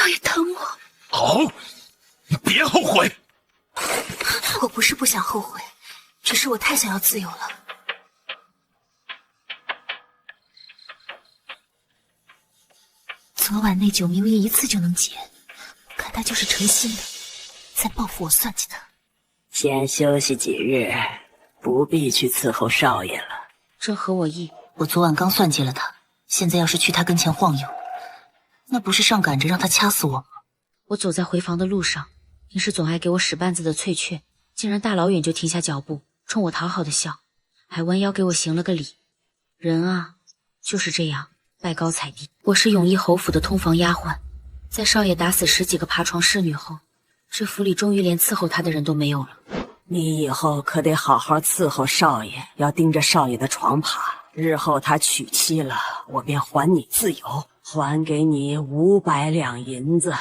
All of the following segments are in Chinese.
少爷疼我。好，你别后悔。我不是不想后悔，只是我太想要自由了。昨晚那酒明明一次就能解，看他就是诚心的，在报复我算计他。先休息几日，不必去伺候少爷了。正合我意。我昨晚刚算计了他，现在要是去他跟前晃悠，那不是上赶着让他掐死我吗？我走在回房的路上，平时总爱给我使绊子的翠雀，竟然大老远就停下脚步，冲我讨好的笑，还弯腰给我行了个礼。人啊，就是这样，拜高踩低。我是永义侯府的通房丫鬟，在少爷打死10几个爬床侍女后，这府里终于连伺候他的人都没有了。你以后可得好好伺候少爷，要盯着少爷的床爬。日后他娶妻了，我便还你自由，还给你500两银子。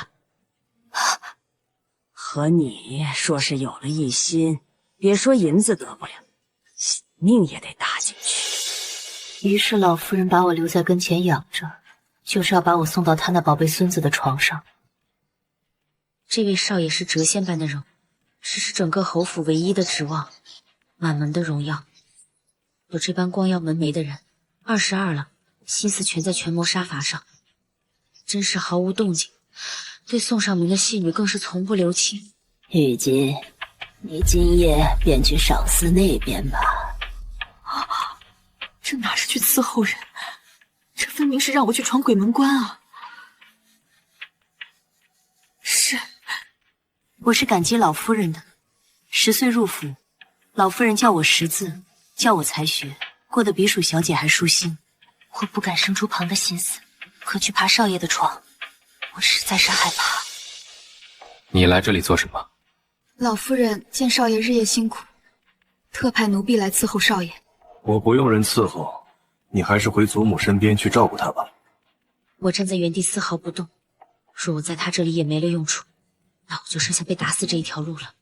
和你说是有了一心，别说银子得不了，命也得搭进去。于是老夫人把我留在跟前养着，就是要把我送到她那宝贝孙子的床上。这位少爷是谪仙般的人，是整个侯府唯一的指望，满门的荣耀。有这般光耀门楣的人，22了，心思全在权谋杀伐上，真是毫无动静。对送上门的戏女更是从不留情。玉姬，你今夜便去赏司那边吧。这哪是去伺候人，这分明是让我去闯鬼门关啊！是，我是感激老夫人的。10岁入府，老夫人教我识字，教我才学，过得比蜀小姐还舒心。我不敢生出旁的心思，可去爬少爷的床，我实在是害怕。你来这里做什么？老夫人见少爷日夜辛苦，特派奴婢来伺候少爷。我不用人伺候，你还是回祖母身边去照顾她吧。我站在原地丝毫不动，若我在他这里也没了用处，那我就剩下被打死这一条路了。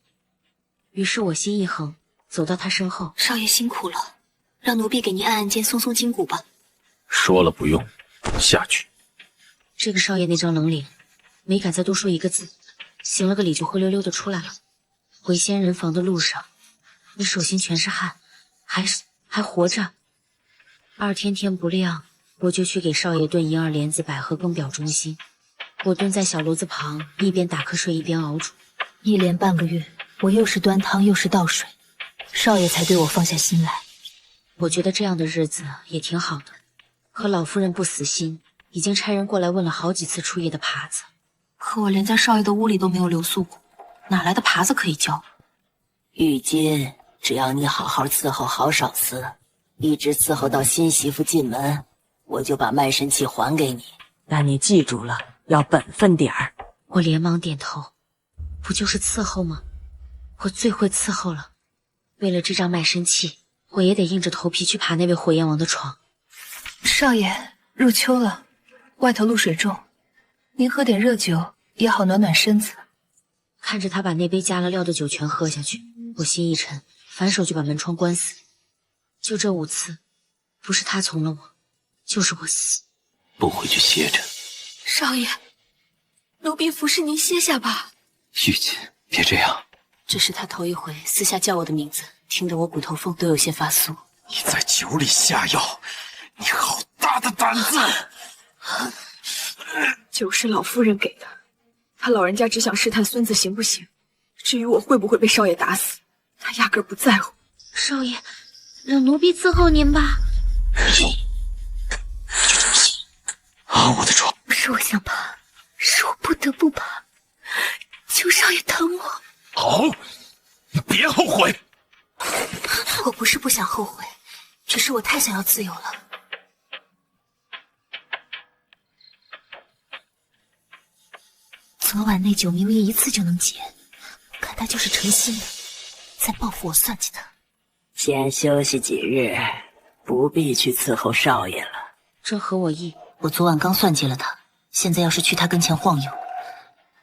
于是我心一横，走到他身后。少爷辛苦了，让奴婢给您按按肩，松松筋骨吧。说了不用，下去。这个少爷那张冷脸，没敢再多说一个字，行了个礼就灰溜溜的出来了。回仙人房的路上，你手心全是汗，还活着。天天不亮，我就去给少爷炖银耳莲子百合羹表忠心。我蹲在小炉子旁，一边打瞌睡一边熬煮。1连半个月，我又是端汤又是倒水，少爷才对我放下心来。我觉得这样的日子也挺好的，可老夫人不死心，已经差人过来问了好几次出夜的耙子。可我连在少爷的屋里都没有留宿过，哪来的耙子可以教？玉姬，只要你好好伺候好赏司，一直伺候到新媳妇进门，我就把卖身契还给你。但你记住了，要本分点儿。我连忙点头，不就是伺候吗？我最会伺候了。为了这张卖身契，我也得硬着头皮去爬那位火焰王的床。少爷，入秋了，外头露水重，您喝点热酒也好暖暖身子。看着他把那杯加了料的酒全喝下去，我心一沉，反手就把门窗关死。就这5次，不是他从了我，就是我死。不回去歇着。少爷，奴婢服侍您歇下吧。玉姬，别这样。这是他头一回私下叫我的名字，听得我骨头缝都有些发酥。你在酒里下药，你好大的胆子！酒是老夫人给的，他老人家只想试探孙子行不行，至于我会不会被少爷打死，他压根儿不在乎。少爷，让奴婢伺候您吧。我的床。不是我想爬，是我不得不爬。求少爷疼我。好，你别后悔。我不是不想后悔，只是我太想要自由了。昨晚那酒明明一次就能解，看他就是诚心的，在报复我算计他。先休息几日，不必去伺候少爷了。正合我意。我昨晚刚算计了他，现在要是去他跟前晃悠，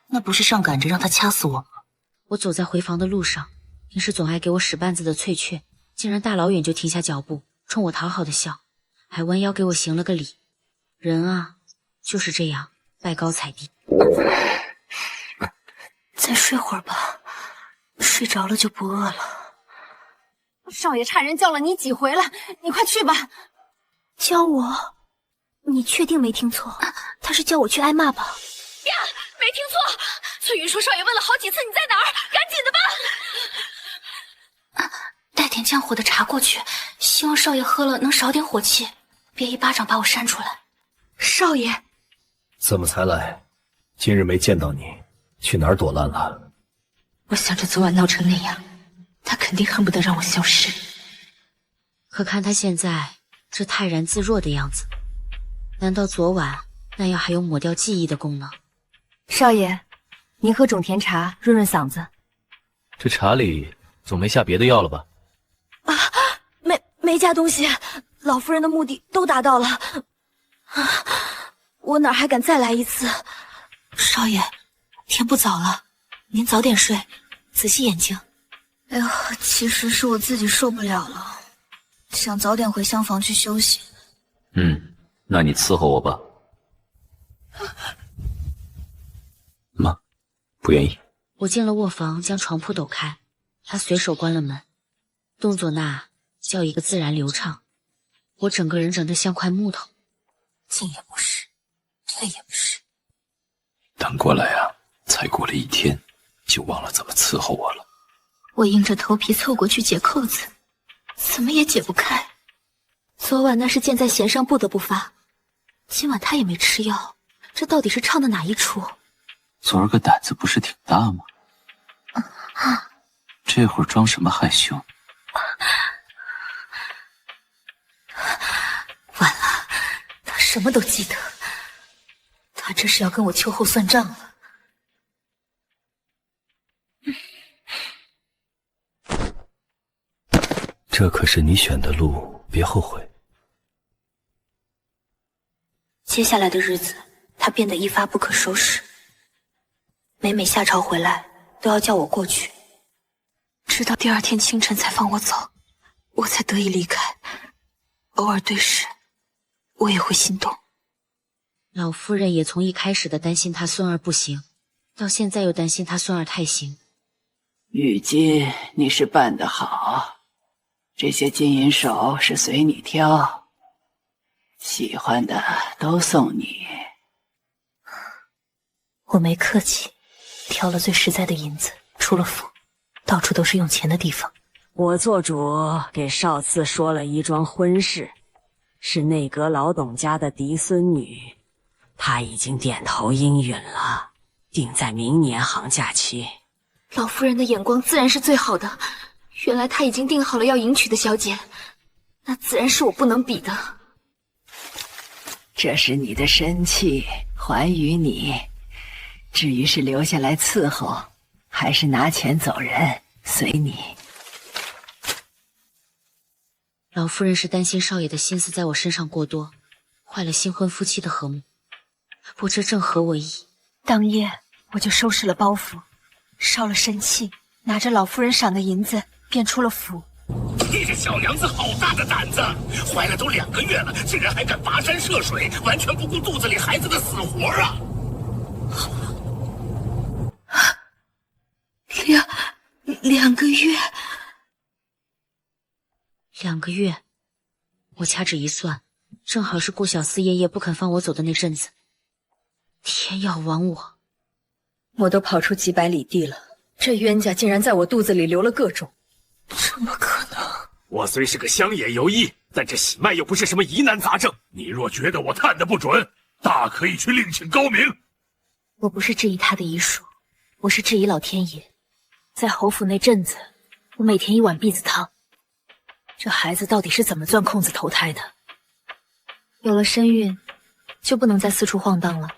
那不是上赶着让他掐死我吗？我走在回房的路上，平时总爱给我使绊子的翠雀，竟然大老远就停下脚步，冲我讨好的笑，还弯腰给我行了个礼。人啊，就是这样，拜高踩低。再睡会儿吧，睡着了就不饿了。少爷差人叫了你几回了，你快去吧。教我？你确定没听错？他是叫我去挨骂吧？呀，没听错，翠云说少爷问了好几次你在哪儿，赶紧的吧。带点降火的茶过去，希望少爷喝了能少点火气，别一巴掌把我扇出来。少爷，怎么才来？今日没见到你，去哪儿躲烂了？我想着昨晚闹成那样，他肯定恨不得让我消失。可看他现在这泰然自若的样子，难道昨晚那药还有抹掉记忆的功能？少爷，您喝种田茶润润嗓子。这茶里总没下别的药了吧？没加东西，老夫人的目的都达到了。我哪还敢再来一次？少爷，天不早了，您早点睡，仔细眼睛。哎呦，其实是我自己受不了了，想早点回厢房去休息。那你伺候我吧。妈，不愿意。我进了卧房，将床铺抖开，他随手关了门，动作那叫一个自然流畅。我整个人整得像块木头，进也不是，退也不是。等过来啊，才过了1天，就忘了怎么伺候我了。我硬着头皮凑过去解扣子，怎么也解不开。昨晚那是箭在弦上不得不发，今晚他也没吃药，这到底是唱的哪一出？昨儿个胆子不是挺大吗？这会儿装什么害羞？完了，他什么都记得，他这是要跟我秋后算账了。这可是你选的路，别后悔。接下来的日子，他变得一发不可收拾。每下朝回来，都要叫我过去，直到第2天清晨才放我走，我才得以离开。偶尔对视，我也会心动。老夫人也从一开始的担心他孙儿不行，到现在又担心他孙儿太行。玉金，你是办得好，这些金银首是随你挑，喜欢的都送你。我没客气，挑了最实在的银子，出了府，到处都是用钱的地方。我做主给少次说了一桩婚事，是内阁老董家的嫡孙女，她已经点头应允了，定在明年行假期。老夫人的眼光自然是最好的，原来她已经定好了要迎娶的小姐，那自然是我不能比的。这是你的身契，还于你。至于是留下来伺候，还是拿钱走人，随你。老夫人是担心少爷的心思在我身上过多，坏了新婚夫妻的和睦。不，这正合我意。当夜我就收拾了包袱，烧了生气，拿着老夫人赏的银子，便出了府。你这小娘子好大的胆子！怀了都2个月了，竟然还敢跋山涉水，完全不顾肚子里孩子的死活啊2个月！2个月，我掐指一算，正好是顾小四爷爷不肯放我走的那阵子。天要亡我！我都跑出几百里地了，这冤家竟然在我肚子里留了个种，怎么可能？我虽是个乡野游医，但这喜脉又不是什么疑难杂症。你若觉得我探得不准，大可以去另请高明。我不是质疑他的医术，我是质疑老天爷。在侯府那阵子，我每天1碗篦子汤，这孩子到底是怎么钻空子投胎的？有了身孕，就不能再四处晃荡了。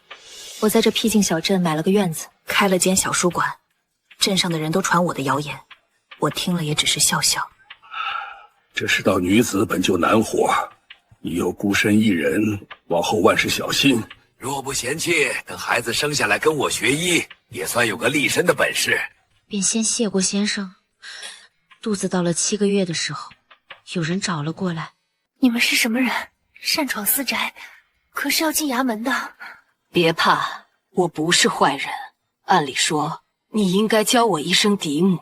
我在这僻静小镇买了个院子，开了间小书馆，镇上的人都传我的谣言，我听了也只是笑笑。这世道女子本就难活，你又孤身一人，往后万事小心。若不嫌弃，等孩子生下来跟我学医，也算有个立身的本事。便先谢过先生。肚子到了7个月的时候，有人找了过来。你们是什么人？擅闯私宅，可是要进衙门的。别怕，我不是坏人，按理说你应该叫我一声嫡母。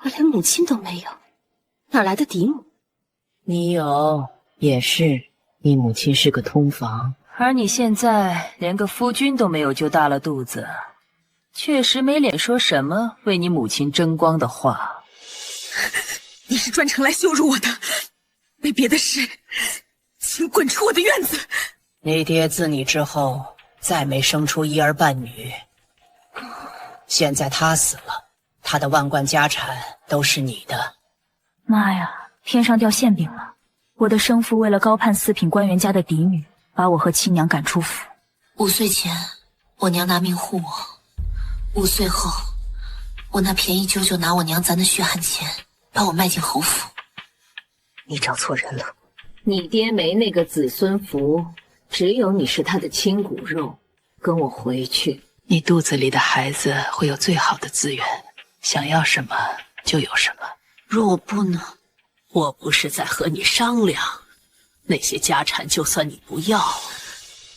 我连母亲都没有，哪来的嫡母？你有，也是。你母亲是个通房，而你现在连个夫君都没有就大了肚子，确实没脸说什么为你母亲争光的话。你是专程来羞辱我的，没别的事，请滚出我的院子！你爹自你之后再没生出一儿半女，现在他死了，他的万贯家产都是你的。妈呀，天上掉馅饼了！我的生父为了高攀四品官员家的嫡女，把我和亲娘赶出府。5岁前，我娘拿命护我；5岁后，我那便宜舅舅拿我娘攒的血汗钱，把我卖进侯府。你找错人了，你爹没那个子孙福，只有你是他的亲骨肉。跟我回去，你肚子里的孩子会有最好的资源，想要什么就有什么。若我不呢？我不是在和你商量，那些家产就算你不要，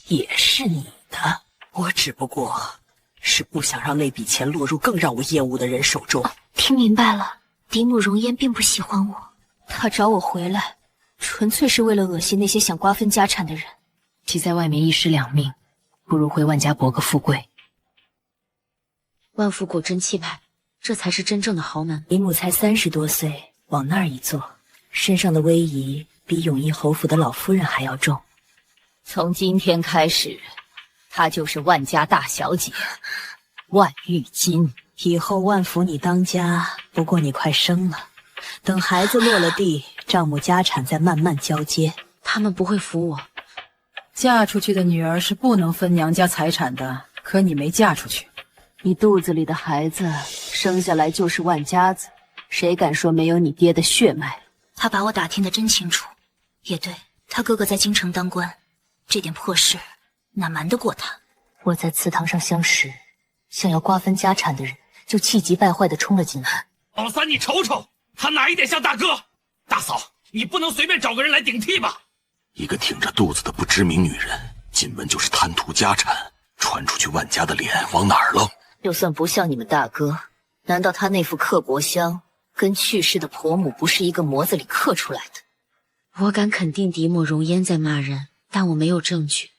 也是你的。我只不过是不想让那笔钱落入更让我厌恶的人手中。听明白了，嫡母容嫣并不喜欢我，她找我回来，纯粹是为了恶心那些想瓜分家产的人。其在外面一尸两命，不如回万家搏个富贵。万福果真气派，这才是真正的豪门。嫡母才30多岁，往那儿一坐，身上的威仪比永义侯府的老夫人还要重。从今天开始，她就是万家大小姐，万玉金。以后万福你当家，不过你快生了，等孩子落了地，账目家产再慢慢交接。他们不会服我。嫁出去的女儿是不能分娘家财产的，可你没嫁出去，你肚子里的孩子生下来就是万家子，谁敢说没有你爹的血脉？他把我打听得真清楚。也对，他哥哥在京城当官，这点破事哪瞒得过他？我在祠堂上相识，想要瓜分家产的人就气急败坏地冲了进来。老三，你瞅瞅，他哪一点像大哥？大嫂，你不能随便找个人来顶替吧？一个挺着肚子的不知名女人，进门就是贪图家产，传出去万家的脸往哪儿扔？就算不像你们大哥，难道他那副刻薄相跟去世的婆母不是一个模子里刻出来的？我敢肯定嫡母容嫣在骂人，但我没有证据。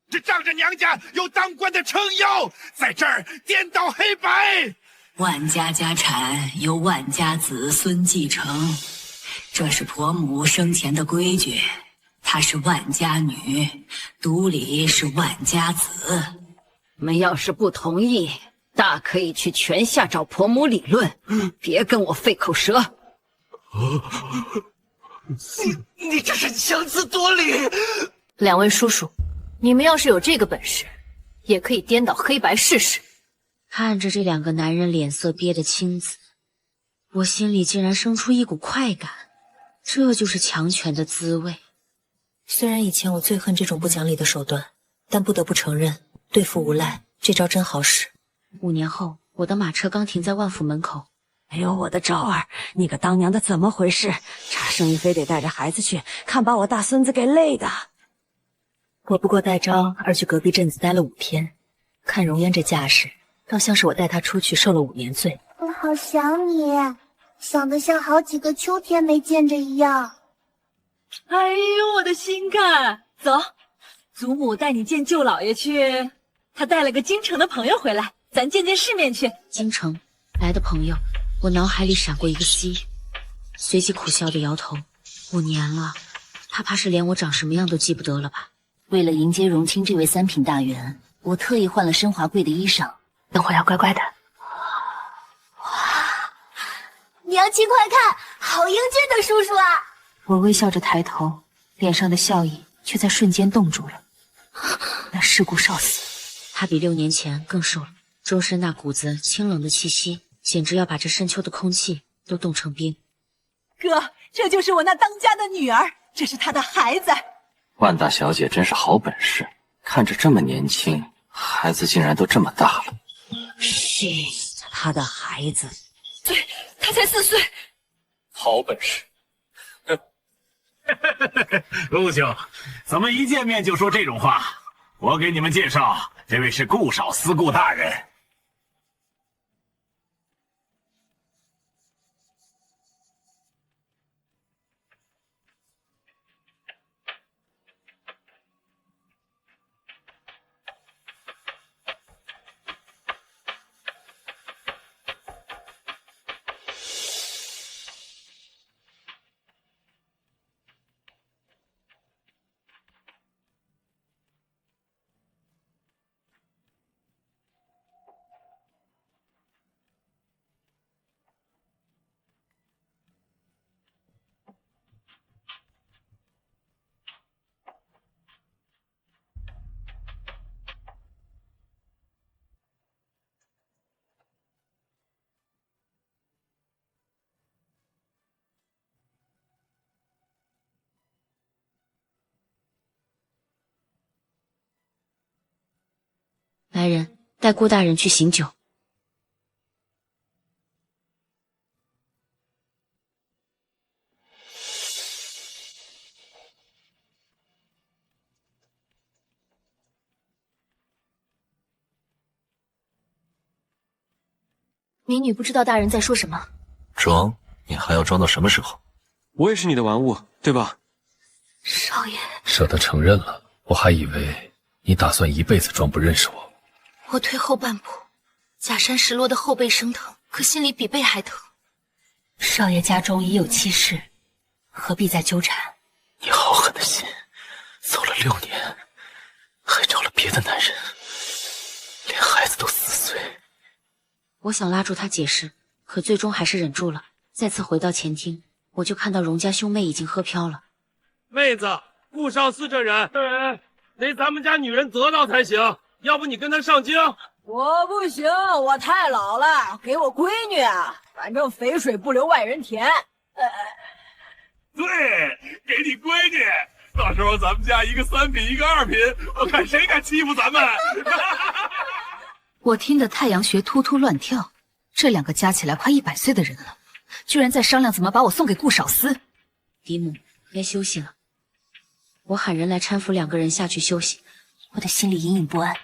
这仗着娘家有当官的撑腰，在这儿颠倒黑白。万家家产由万家子孙继承，这是婆母生前的规矩。她是万家女，督理是万家子。你们要是不同意，大可以去泉下找婆母理论，别跟我费口舌。你这是强词夺理！两位叔叔，你们要是有这个本事，也可以颠倒黑白试试。看着这两个男人脸色憋得青紫，我心里竟然生出一股快感，这就是强权的滋味。虽然以前我最恨这种不讲理的手段，但不得不承认，对付无赖这招真好使。5年后，我的马车刚停在万府门口。哎呦，我的昭儿，你个当娘的怎么回事？差生意非得带着孩子去，看把我大孙子给累的。我不过带昭儿去隔壁镇子待了5天，看容嫣这架势，倒像是我带她出去受了5年罪。我好想你，想得像好几个秋天没见着一样。哎呦，我的心肝！走，祖母带你见舅姥爷去。他带了个京城的朋友回来，咱见见世面去。京城来的朋友，我脑海里闪过一个“随即苦笑的摇头。5年了，他怕是连我长什么样都记不得了吧？为了迎接荣卿这位3品大员，我特意换了身华贵的衣裳。等会要乖乖的。娘亲快看，好英俊的叔叔啊！我微笑着抬头，脸上的笑意却在瞬间冻住了。那世故少死，他比6年前更瘦了，周身那股子清冷的气息，简直要把这深秋的空气都冻成冰。哥，这就是我那当家的女儿，这是她的孩子。万大小姐真是好本事，看着这么年轻，孩子竟然都这么大了。是他的孩子。对，他才4岁。好本事。陆兄，怎么一见面就说这种话？我给你们介绍，这位是顾少司顾大人。来人，带顾大人去醒酒。民女不知道大人在说什么。装？你还要装到什么时候？我也是你的玩物，对吧？少爷，舍得承认了，我还以为你打算一辈子装不认识我。我退后半步，假山石落的后背生疼，可心里比背还疼。少爷家中已有妻室，何必再纠缠？你好狠的心，走了6年，还找了别的男人，连孩子都4岁。我想拉住他解释，可最终还是忍住了。再次回到前厅，我就看到荣家兄妹已经喝飘了。妹子，顾少司这人，得咱们家女人得到才行。要不你跟他上京？我不行，我太老了，给我闺女啊，反正肥水不流外人田。对，给你闺女，到时候咱们家一个3品，一个2品，我看谁敢欺负咱们。我听得太阳穴突突乱跳，这2个加起来快100岁的人了，居然在商量怎么把我送给顾少司。嫡母，该休息了。我喊人来搀扶2个人下去休息。我的心里隐隐不安，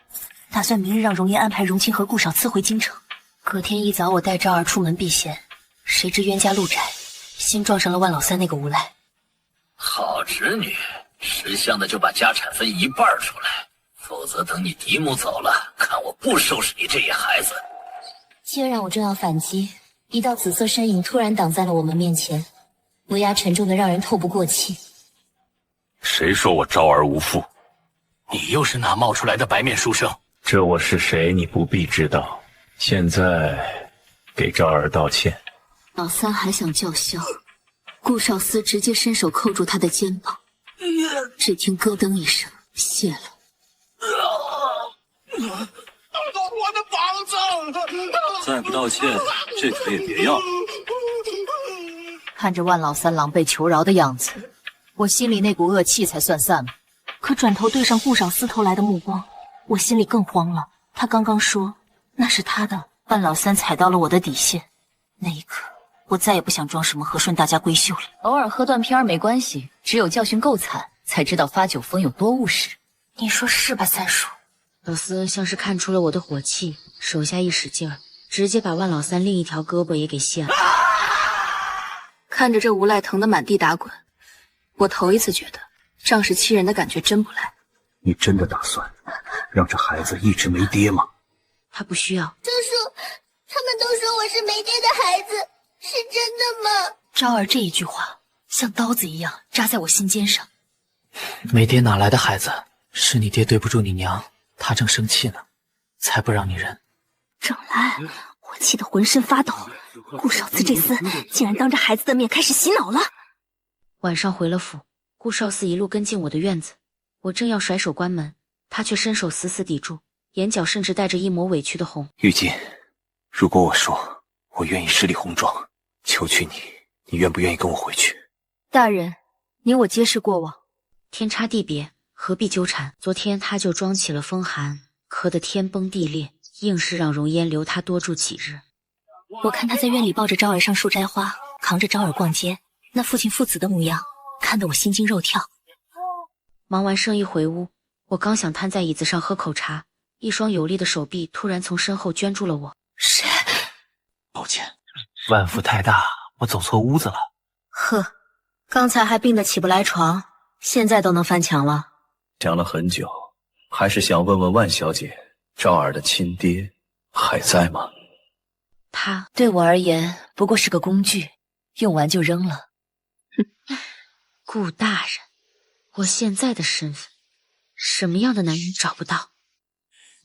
打算明日让容颜安排荣清和顾少赐回京城。隔天一早，我带昭儿出门避嫌，谁知冤家路窄，先撞上了万老三那个无赖。好侄女，识相的就把家产分1半出来，否则等你嫡母走了，看我不收拾你这野孩子。竟然我正要反击，一道紫色身影突然挡在了我们面前，威压沉重的让人透不过气。谁说我昭儿无父？你又是哪冒出来的白面书生？这我是谁，你不必知道。现在给昭儿道歉。老三还想叫嚣，顾少司直接伸手扣住他的肩膀，只听咯噔一声，谢了。我的房子！再不道歉，这腿也别要了。看着万老三狼狈求饶的样子，我心里那股恶气才算散了。可转头对上顾少司投来的目光，我心里更慌了。他刚刚说那是他的，万老三踩到了我的底线。那一刻，我再也不想装什么和顺大家闺秀了。偶尔喝断片儿没关系，只有教训够惨，才知道发酒疯有多误事。你说是吧，三叔？老司像是看出了我的火气，手下一使劲儿，直接把万老三另一条胳膊也给卸了。看着这无赖疼得满地打滚，我头一次觉得仗势欺人的感觉真不赖。你真的打算让这孩子一直没爹吗？他不需要。叔叔，他们都说我是没爹的孩子，是真的吗？昭儿这一句话像刀子一样扎在我心尖上。没爹哪来的孩子？是你爹对不住你娘，他正生气呢，才不让你认。郑兰，我气得浑身发抖。顾少司这厮竟然当着孩子的面开始洗脑了。晚上回了府，顾少司一路跟进我的院子，我正要甩手关门，他却伸手死死抵住，眼角甚至带着一抹委屈的红。玉锦，如果我说我愿意十里红妆，求娶你，你愿不愿意跟我回去？大人，你我皆是过往，天差地别，何必纠缠？昨天他就装起了风寒，咳得天崩地裂，硬是让容烟留他多住几日。我看他在院里抱着昭儿上树摘花，扛着昭儿逛街，那父亲父子的模样，看得我心惊肉跳。忙完生意回屋，我刚想瘫在椅子上喝口茶，一双有力的手臂突然从身后圈住了我。谁？抱歉，腕负太大，我走错屋子了。呵，刚才还病得起不来床，现在都能翻墙了。想了很久，还是想问问万小姐，赵儿的亲爹还在吗？他对我而言不过是个工具，用完就扔了。顾大人，我现在的身份，什么样的男人找不到？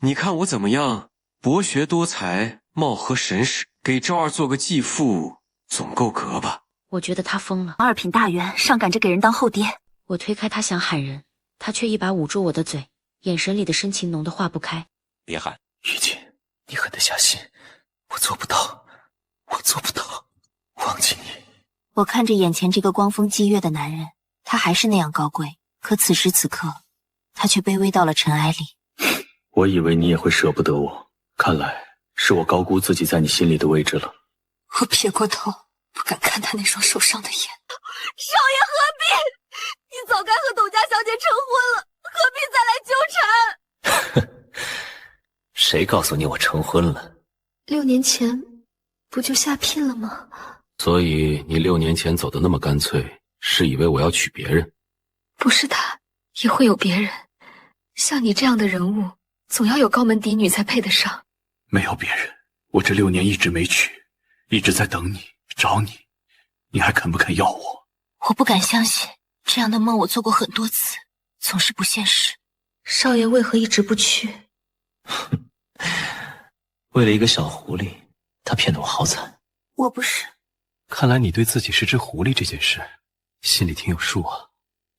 你看我怎么样？博学多才，貌合神使，给昭儿做个继父，总够格吧？我觉得他疯了。二品大员上赶着给人当后爹。我推开他想喊人，他却一把捂住我的嘴，眼神里的深情浓得化不开。别喊，雨锦，你狠得下心，我做不到，我做不到，忘记你。我看着眼前这个光风霁月的男人，他还是那样高贵，可此时此刻，他却卑微到了尘埃里。我以为你也会舍不得我，看来是我高估自己在你心里的位置了。我撇过头，不敢看他那双受伤的眼。少爷何必？你早该和董家小姐成婚了，何必再来纠缠？谁告诉你我成婚了6年前不就下聘了吗？所以你6年前走得那么干脆，是以为我要娶别人？不是他，也会有别人。像你这样的人物，总要有高门嫡女才配得上。没有别人，我这6年一直没娶，一直在等你，找你，你还肯不肯要我？我不敢相信，这样的梦我做过很多次，总是不现实。少爷为何一直不去？为了一个小狐狸，他骗得我好惨。我不是。看来你对自己是只狐狸这件事，心里挺有数啊。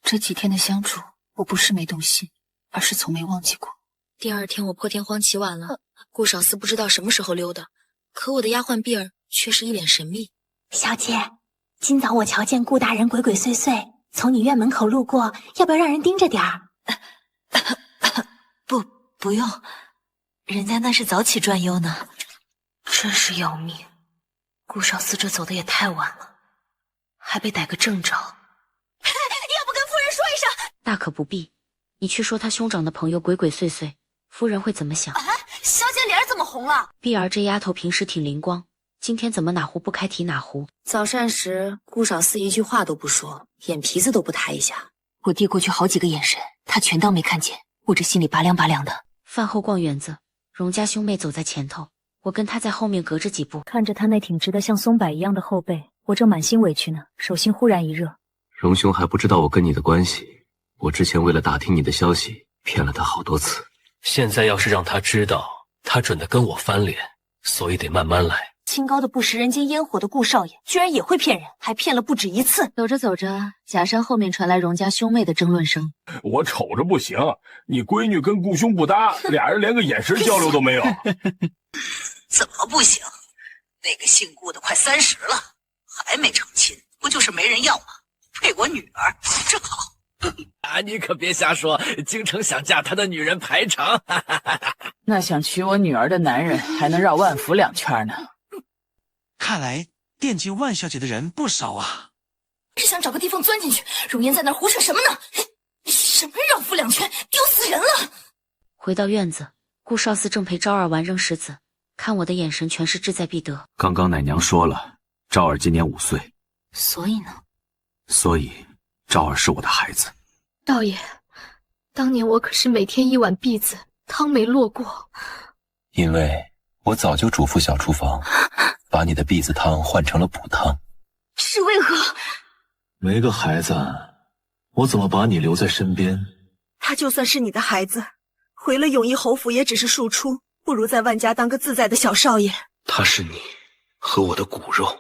这几天的相处，我不是没动心，而是从没忘记过。第二天我破天荒起晚了，顾少司不知道什么时候溜的，可我的丫鬟碧儿却是一脸神秘。小姐，今早我瞧见顾大人鬼鬼祟祟从你院门口路过，要不要让人盯着点儿？不用，人家那是早起专忧呢。真是要命，顾少司这走的也太晚了，还被逮个正着。要不跟夫人说一声？大可不必，你去说他兄长的朋友鬼鬼祟祟，夫人会怎么想？小姐脸怎么红了？碧儿这丫头平时挺灵光，今天怎么哪壶不开提哪壶？早膳时顾少司一句话都不说，眼皮子都不抬一下。我递过去好几个眼神，他全当没看见，我这心里拔凉拔凉的。饭后逛园子，荣家兄妹走在前头，我跟他在后面隔着几步。看着他那挺直的像松柏一样的后背，我正满心委屈呢，手心忽然一热。荣兄还不知道我跟你的关系，我之前为了打听你的消息，骗了他好多次。现在要是让他知道，他准得跟我翻脸，所以得慢慢来。清高的不食人间烟火的顾少爷，居然也会骗人，还骗了不止一次。走着走着，假山后面传来荣家兄妹的争论声。我瞅着不行，你闺女跟顾兄不搭，俩人连个眼神交流都没有。怎么不行？那个姓顾的快30了，还没成亲，不就是没人要吗？配我女儿，正好。啊，你可别瞎说，京城想嫁他的女人排场。那想娶我女儿的男人还能绕万府2圈呢。看来惦记万小姐的人不少啊。是想找个地方钻进去。容颜在那儿胡扯什么呢？什么绕府2圈，丢死人了！回到院子，顾少司正陪昭儿玩扔石子，看我的眼神全是志在必得。刚刚奶娘说了，昭儿今年5岁，所以呢？所以昭儿是我的孩子。少爷，当年我可是每天1碗篦子，汤没落过。因为我早就嘱咐小厨房，把你的篦子汤换成了补汤。是为何？没个孩子，我怎么把你留在身边？他就算是你的孩子，回了永义侯府也只是庶出，不如在万家当个自在的小少爷。他是你和我的骨肉，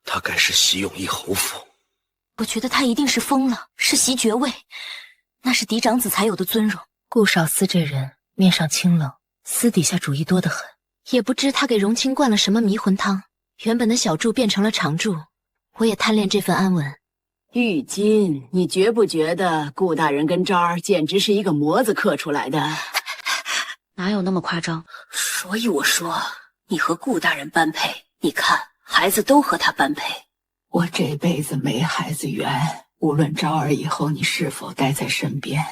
他该是袭永义侯府。我觉得他一定是疯了，是袭爵位，那是嫡长子才有的尊荣。顾少司这人面上清冷，私底下主意多得很，也不知他给荣清灌了什么迷魂汤，原本的小住变成了长住。我也贪恋这份安稳。玉金，你觉不觉得顾大人跟昭儿简直是一个模子刻出来的？哪有那么夸张？所以我说，你和顾大人般配，你看孩子都和他般配。我这辈子没孩子缘，无论昭儿以后你是否待在身边，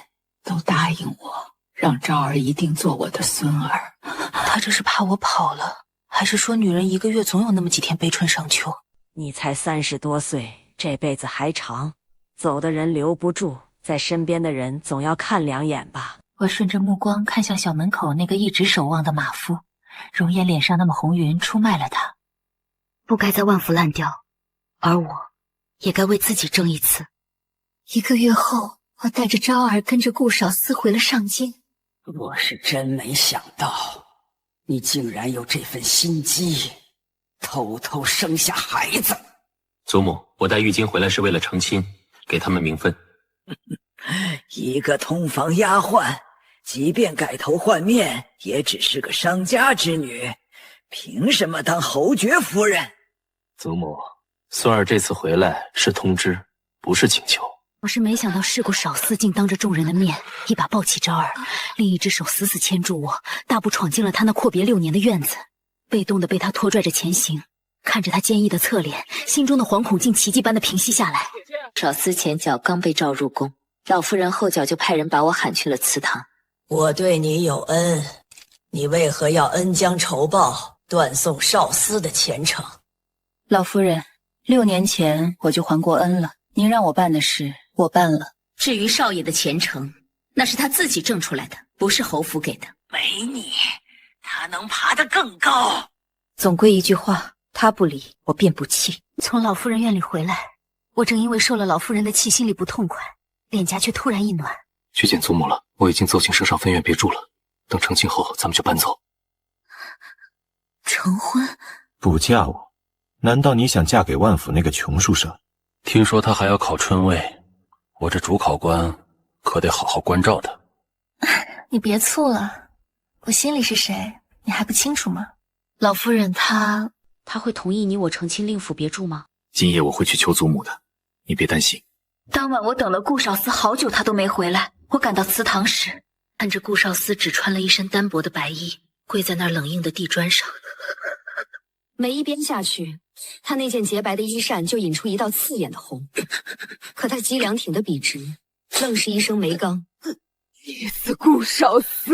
都答应我，让昭儿一定做我的孙儿。他这是怕我跑了，还是说女人1个月总有那么几天悲春伤秋？你才30多岁，这辈子还长，走的人留不住，在身边的人总要看2眼吧。我顺着目光看向小门口那个一直守望的马夫，容颜脸上那么红云出卖了他。不该在万福烂掉，而我也该为自己争一次。1个月后，我带着昭儿跟着顾少司回了上京。我是真没想到，你竟然有这份心机，偷偷生下孩子。祖母，我带玉京回来是为了成亲，给他们名分。一个通房丫鬟，即便改头换面，也只是个商家之女，凭什么当侯爵夫人？祖母，孙儿这次回来是通知，不是请求。我是没想到世故少司竟当着众人的面一把抱起昭儿，另一只手死死牵住我，大步闯进了他那阔别6年的院子，被动的被他拖拽着前行。看着他坚毅的侧脸，心中的惶恐竟奇迹般的平息下来。少司前脚刚被召入宫，老夫人后脚就派人把我喊去了祠堂。我对你有恩，你为何要恩将仇报，断送少司的前程？老夫人，6年前我就还过恩了，您让我办的事我办了。至于少爷的前程，那是他自己挣出来的，不是侯府给的。没你，他能爬得更高。总归一句话，他不理我便不弃。从老夫人院里回来，我正因为受了老夫人的气，心里不痛快，脸颊却突然一暖。去见祖母了，我已经奏请圣上分院别住了，等成亲后咱们就搬走。成婚？不嫁我？难道你想嫁给万府那个穷书生？听说他还要考春位，我这主考官可得好好关照他。你别蹙了，我心里是谁，你还不清楚吗？老夫人她会同意你我成亲令府别住吗？今夜我会去求祖母的，你别担心。当晚我等了顾少司好久，他都没回来。我赶到祠堂时，看着顾少司只穿了一身单薄的白衣，跪在那冷硬的地砖上。每一鞭下去，他那件洁白的衣扇就引出一道刺眼的红。可他脊梁挺得笔直，愣是一声没刚。孽子顾少司，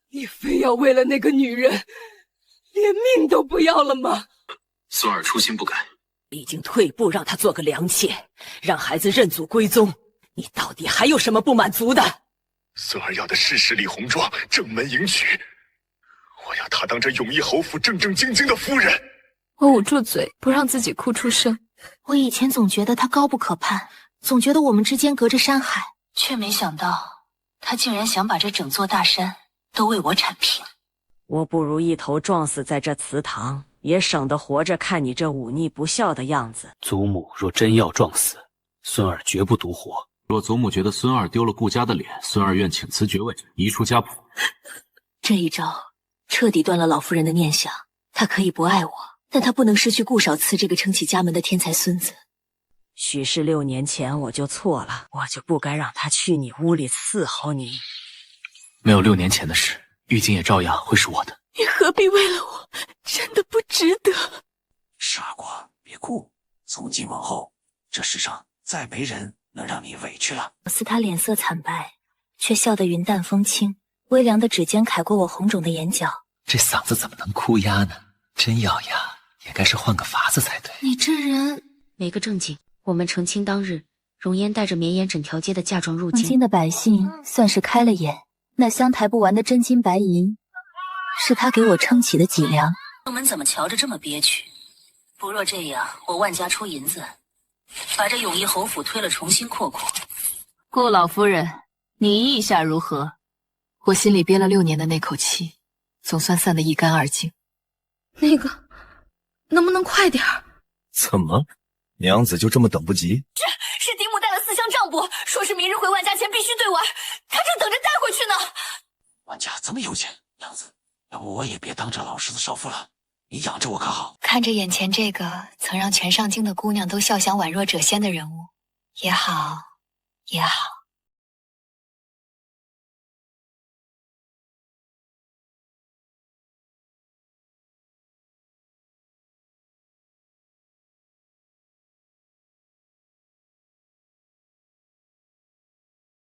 你非要为了那个女人，连命都不要了吗？孙儿初心不改，已经退步，让他做个良妾，让孩子认祖归宗。你到底还有什么不满足的？孙儿要的是十里红妆，正门迎娶。我要她当这永义侯府正正经经的夫人。我捂住嘴，不让自己哭出声。我以前总觉得他高不可攀，总觉得我们之间隔着山海，却没想到他竟然想把这整座大山都为我铲平。我不如一头撞死在这祠堂，也省得活着看你这忤逆不孝的样子。祖母若真要撞死，孙儿绝不独活。若祖母觉得孙儿丢了顾家的脸，孙儿愿请辞爵位，移出家谱。这一招彻底断了老夫人的念想。她可以不爱我，但她不能失去顾少慈这个撑起家门的天才孙子。许是6年前我就错了，我就不该让他去你屋里伺候你。没有6年前的事，玉京也照样会是我的。你何必为了我？真的不值得。傻瓜，别哭。从今往后，这世上再没人能让你委屈了。似他脸色惨白，却笑得云淡风轻，微凉的指尖揩过我红肿的眼角。这嗓子怎么能哭哑呢？真要哑，也该是换个法子才对。你这人没个正经。我们成亲当日，容嫣带着绵延整条街的嫁妆入京。京的百姓算是开了眼，那香抬不完的真金白银，是他给我撑起的脊梁。正门怎么瞧着这么憋屈？不若这样，我万家出银子，把这永义侯府推了，重新扩扩。顾老夫人，你意下如何？我心里憋了6年的那口气，总算散得一干二净。那个，能不能快点儿？怎么，娘子就这么等不及？是嫡母带了4箱账簿，说是明日回万家前必须兑完，他正等着带回去呢。万家这么有钱，娘子，要不我也别当这老师的少妇了，你养着我可好？看着眼前这个曾让全上京的姑娘都笑想宛若谪仙的人物，也好，也好。